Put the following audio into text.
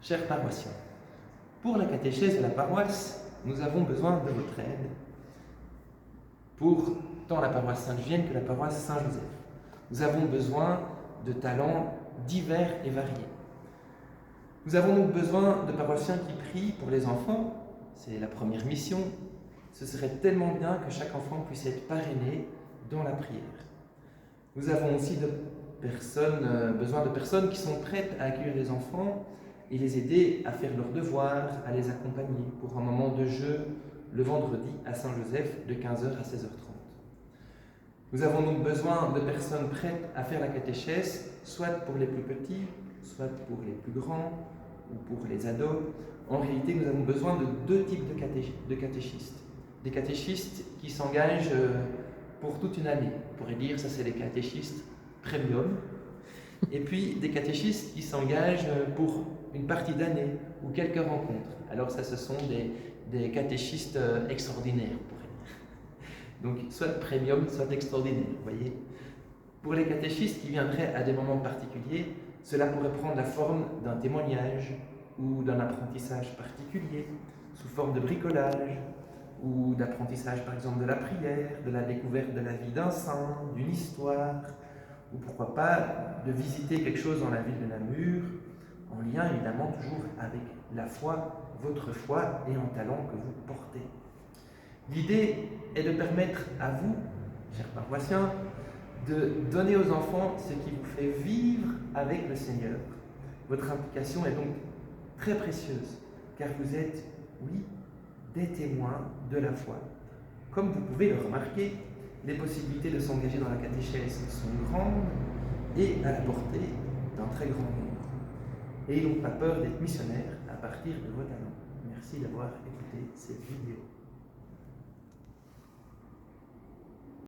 Chers paroissiens, pour la catéchèse de la paroisse, nous avons besoin de votre aide pour tant la paroisse Sainte-Julienne que la paroisse Saint-Joseph. Nous avons besoin de talents divers et variés. Nous avons donc besoin de paroissiens qui prient pour les enfants, c'est la première mission. Ce serait tellement bien que chaque enfant puisse être parrainé dans la prière. Nous avons aussi besoin de personnes qui sont prêtes à accueillir les enfants et les aider à faire leurs devoirs, à les accompagner pour un moment de jeu le vendredi à Saint-Joseph de 15h à 16h30. Nous avons donc besoin de personnes prêtes à faire la catéchèse, soit pour les plus petits, soit pour les plus grands ou pour les ados. En réalité, nous avons besoin de deux types de catéchistes. Des catéchistes qui s'engagent pour toute une année. On pourrait dire ça c'est les catéchistes premium. Et puis des catéchistes qui s'engagent pour une partie d'année ou quelques rencontres. Alors ça, ce sont des catéchistes extraordinaires, on pourrait dire. Donc soit premium, soit extraordinaire, vous voyez. Pour les catéchistes qui viendraient à des moments particuliers, cela pourrait prendre la forme d'un témoignage ou d'un apprentissage particulier, sous forme de bricolage, ou d'apprentissage par exemple de la prière, de la découverte de la vie d'un saint, d'une histoire, ou pourquoi pas de visiter quelque chose dans la ville de Namur, en lien évidemment toujours avec la foi, votre foi et un talent que vous portez. L'idée est de permettre à vous, chers paroissiens, de donner aux enfants ce qui vous fait vivre avec le Seigneur. Votre implication est donc très précieuse, car vous êtes, oui, des témoins de la foi. Comme vous pouvez le remarquer, les possibilités de s'engager dans la catéchèse sont grandes et à la portée d'un très grand nombre. Et n'ayez donc pas peur d'être missionnaire à partir de vos talents. Merci d'avoir écouté cette vidéo.